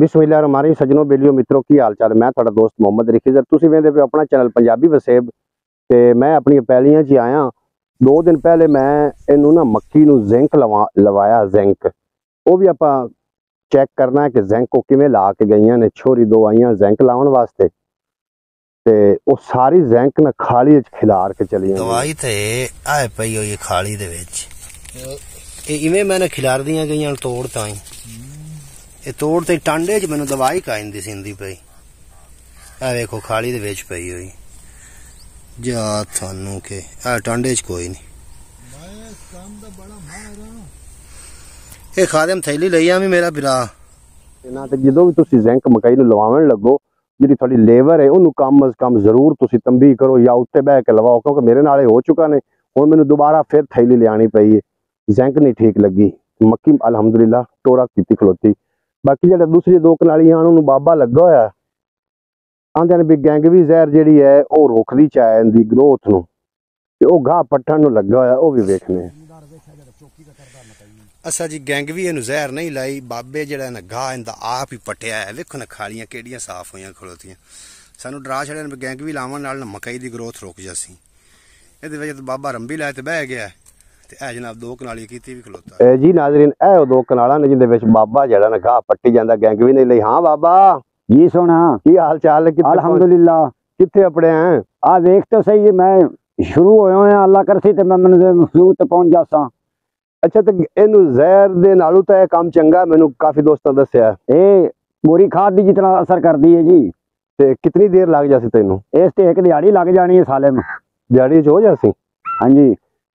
बिस्मिल्लाह हमारे सजनों बेलियो मित्रों की हाल चाल। मैं थोड़ा दोस्त मोहम्मद रिखी सर, तुम वेंदे पे अपना चैनल पंजाबी वसेब ते मैं अपनी पैलियां च आया। 2 दिन पहले मैं इनू ना मक्की नू जिंक लवाया। जिंक वो भी आप चेक करना है कि जिंक को किवें ला के गई ने। छोरी 2 आईयां जिंक लाउण वास्ते ते वो सारी जिंक ना खाली च खिलार के चली दवाई ते आए पई होई खाली दे विच इवें मैंने खिलार दियां गईयां तोड़ ताई ये तोड़ ते टांडे च मैनू दवाई काइन दी सिंदी पई आ देखो खाली दे विच पई होई जा थानू के आ टांडे च कोई नहीं ये खादम थैली लई आवी मेरा बिरा ना। ते जदों भी तुसी जिंक मकई नू लवावण लगो जी थोड़ी लेबर है उन्होंने कम अज कम जरूर तुसी तंबी करो या उत्ते बह के लवाओ, क्योंकि मेरे नाल हो चुका ने। हुण मैनू दोबारा फिर थैली लियानी पई है। जिंक नहीं ठीक लगी। मक्की अलहमदुलिल्लाह टोरा कीती खलोती। बाकी जो दूसरी 2 कनालियां उन्होंने बाबा लगा होया आंदे ने भी गैंगवी जहर जी है वह रोकदी चाहे इनकी ग्रोथ नू ते ओ घाह पट्टन नू लगा होया वो भी वेखने। असा जी गैंगवी इनू जहर नहीं लाई, बाबे जड़ा ना गाह इंदा आप ही पट्टिया है। वेखो ना खालियां केड़ियां साफ होइयां खलोतियां। सानू डरा छड़े ने गैंगवी लावन नाल ना मकई दी ग्रोथ रुक जासी। इहदे वजह तो बाबा रंबी लाए ते बह गया ते ए जनाब 2 कनाली कीती भी खलोता जी नाज़रीन ए 2 कनालां ने जिंदे विच बाबा जड़ा ना घाह पट्टी जांदा गैंगवी नहीं लई। हाँ बाबा जी सोना की हाल चाल है? अल्हम्दुलिल्लाह। कित्थे अपने हैं? आ वेख तो सही है, मैं शुरू होए अल्लाह करसी ते मैं मफसूद ते पहुंच जासा। अच्छा तो इनू जहर दे नालू तो काम चंगा मैनू काफी दोस्तों दस्या ए बोरी खाद दी जितना असर करदी है जी। ते कितनी देर लग जासी तैनू? इस ते एक दिहाड़ी लग जानी है साले में। दिहाड़ी च हो जासी? हाँ जी।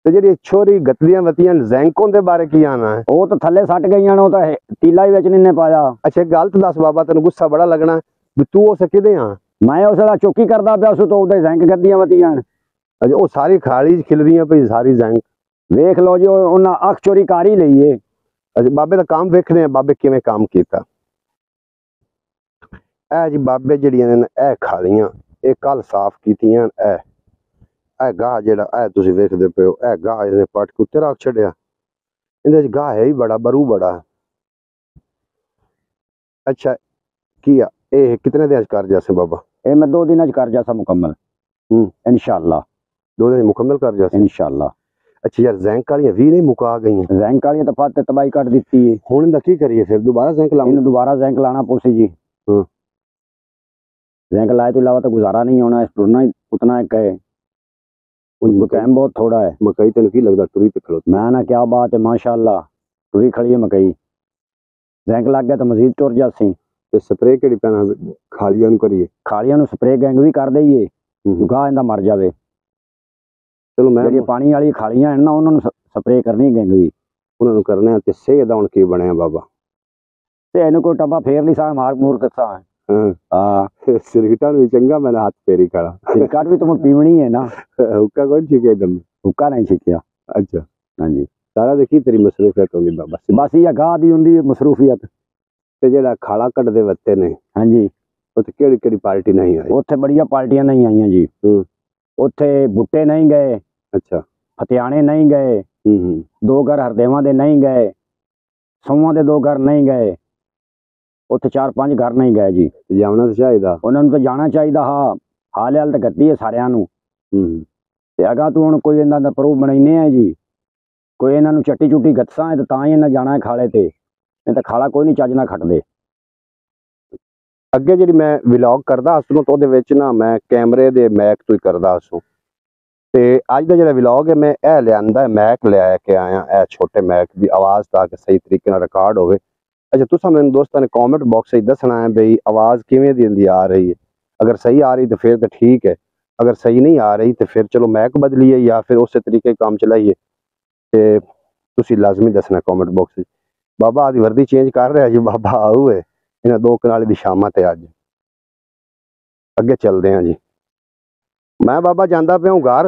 ते जेडी छोरी गतदियां वतियां जिंक दे बारे की आना है? वो तो थल्ले सट गईयां ने, वो तो टीला ही विच नहीं पाया। अच्छा गलत दस बाबा, तेन गुस्सा बड़ा लगना भी तू उस किदे आ? मैं उस वेला चौकी करदा पिया सु तो उदे जिंक गद्दियां वतियां। अच्छा वो सारी खाली खिल रही पई सारी जिंक। वेख लो जी उन्हें अख चोरी कर ही लई है। अच्छा बाबे का काम वेखने बाबे किवें काम कीता। ए जी बाबे जड़ियां ने ए खालियां ए कल साफ कीतियां। ए गाह जेड़ा ए तुसीं वेखदे पे हो ए गाह इहने पट के उत्ते रख छड़िया। इहदे च गाह है ही बड़ा, बरू बड़ा। अच्छा किया ए कितने दिन कर जासे बाबा? ए मैं 2 दिन कर जासा मुकम्मल इंशाअल्लाह। 2 दिन मुकम्मल कर जासे इंशाअल्लाह। अच्छा यार जिंक वालियां भी नहीं मुका गई? जिंक वाली तो फत तबाही कर दी है। हुण इंदा की करिए फिर? दोबारा जिंक लाऊं? इन्हें दोबारा जिंक लाना पोसी जी। जिंक लाए तो अलावा तो गुजारा नहीं होना। इस टुरना उतना एक है, उनको टाइम बहुत थोड़ा है। मकई तेन की लगता टुरी ते खलोती? मैं ना क्या बात है माशाअल्लाह टुरी खड़ी है मकई। जिंक लग गया तो मजीद टुर जासी। ते स्प्रे केड़ी पैना खालियां नू करिए? खालियां नू स्प्रे गैंग भी कर दईए गाह इंदा मर जावे। चलो मैं जेडी पानी वाली खालियां हैं ना उन्होंने स्प्रे करनी गैंग भी उन्होंने करना। ते सेहत दा हुण की बनया बाबा? ते इन्हू कोई टब्बा फेर ली सा मार मूर कसा है। हां सिरकटा भी चंगा मैंने हाथ फेरी खड़ा। सिरकट भी तुम पीवनी है ना? हुक्का कौन छिके दम? हुक्का नहीं छिकिया। अच्छा हाँ जी। सारा देखी तेरी मसरूफियत होगी बाबा। बस ये गाह दी हुंदी मसरूफियत। ते जेड़ा खाला कटदे वत्ते ने हाँ जी उत्थे केड़ी केड़ी पार्टी नहीं आई? उत्थे बढ़िया पार्टियां नहीं आईयां जी। उत्थे बुट्टे नहीं गए। अच्छा फतियाने नहीं गए। 2 घर हरदेवा दे नहीं गए। सौवां दे 2 घर नहीं गए। उत्थे 4-5 घर नहीं गए जी। जाना तो चाहिए उन्होंने तो जाना चाहिए। हाँ हाल हाल तो गद्दी है सारियां नू। ते अगा तू हुण कोई इन्हां दा प्रूफ बनाईने है जी, कोई इन्हां नू चट्टी चुट्टी गत्सा है तो ही इन्हें जाना है खाले ते, नहीं तो खाला कोई नहीं चज ना खटदे। अगे जी मैं विलॉग करदा हसूं तो ना मैं कैमरे दे मैक तो ही करदा हसूं। ते अज का जो विलॉग है मैं ए लिया मैक लिया के आया ए छोटे मैक की आवाज़ ताकि सही तरीके रिकॉर्ड हो। अच्छा तुसा मैंने दोस्तों ने कॉमेंट बॉक्स दसना है बई आवाज़ किवें दी आ रही है। अगर सही आ रही तो फिर तो ठीक है, अगर सही नहीं आ रही तो फिर चलो मैक बदलीए या फिर उस तरीके काम चलाइए। तो तुसी लाजमी दसना कॉमेंट बॉक्स। बाबा आदि वर्दी चेंज कर रहा जी। बाबा आऊ है इन्हें 2 कनाली की शाम ते अज अगे चलते हैं जी। मैं बाबा जाता पे हूँ घर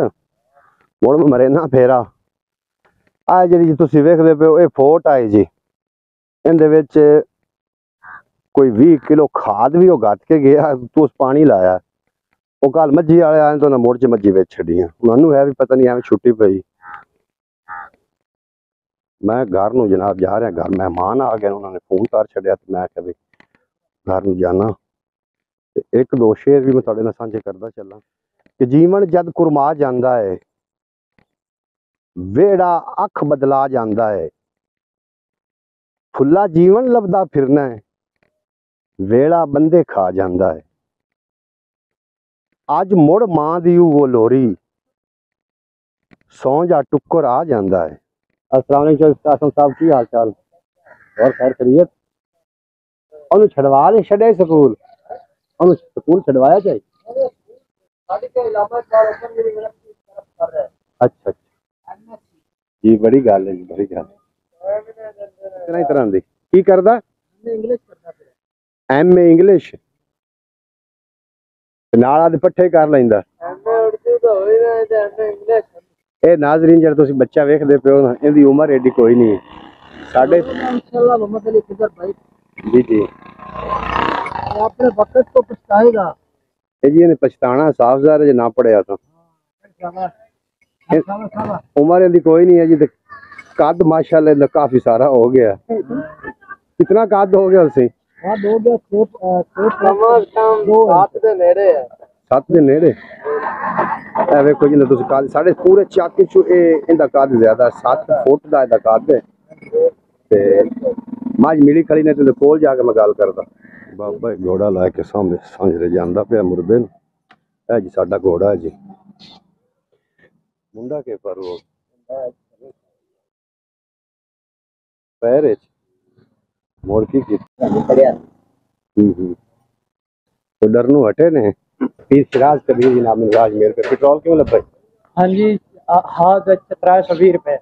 मुड़ मरे ना फेरा आ जी तुम वेखते पे हो ये फोर्ट आए जी। इहदे विच कोई 20 किलो खाद भी गत के गया तो उस पानी लाया वो कल मज्जी वाले आए तो मुड़ च मज्जी बेच छड़ियां। उन्होंने है भी पता नहीं एवं छुट्टी पई। मैं घर नू जनाब जा रहा, घर मेहमान आ गए उन्होंने फोन कर छड़िया तो मैं भी घर नूं जाना ते एक दो शेर भी मैं तुहाडे नाल सांझे करदा चलां कि जीवन जद कुरमा जांदा है वेड़ा अख बदला जांदा है खुला जीवन लभदा फिरना है वेड़ा बंदे खा जांदा है अज मुड़ मां दी वो लोरी सौ जा टुक्कर आ जांदा है। अस्सलाम वालेकुम कासम साहब की हाल चाल और खैर खैरियत ਉਹਨੂੰ ਛਡਵਾ ਦੇ ਛੱਡੇ ਸਕੂਲ ਉਹਨੂੰ ਸਕੂਲ ਛਡਵਾਇਆ ਜਾਏ अच्छा जी बड़ी गल है जी बड़ी गल कितना तरह दी की करदा MA इंग्लिश नाल आदे पट्ठे कर लैंदा ਇਹ ਨਾਜ਼ਰੀਨ ਜਿਹੜਾ ਤੁਸੀਂ ਬੱਚਾ ਵੇਖਦੇ ਪਿਓ ਨਾ ਇਹਦੀ ਉਮਰ ਏਡੀ ਕੋਈ ਨਹੀਂ ਸਾਡੇ इंशाल्लाह मोहम्मद अली खिदर भाई जी जी अपने वक्त को पछताएगा जी ने पछताना साफ ज़ाहिर है ना पढ़िया तो उम्र इनकी कोई नहीं है जी कद माशाल्लाह काफी सारा हो गया कितना कद हो गया उसे सत्त दे नेड़े वेखो जी तुम कद साढ़े पूरे चाके चो इनका कद ज्यादा 7 फुट का इहदा कद है ते मझ मिली खड़ी ने तो कोल जाके मैं गल करदा बाबा घोड़ा ला के सामने सांझरे जांदा पिया मुरबे नूं है जी साडा घोड़ा है जी मुंडा के पर वो पैर मोड़ की तो डरनू हटे ने पीर सिराज कबीर जी नाम राज मेरे पे पेट्रोल क्यों लगा? हाँ जी हाँ 320 रुपए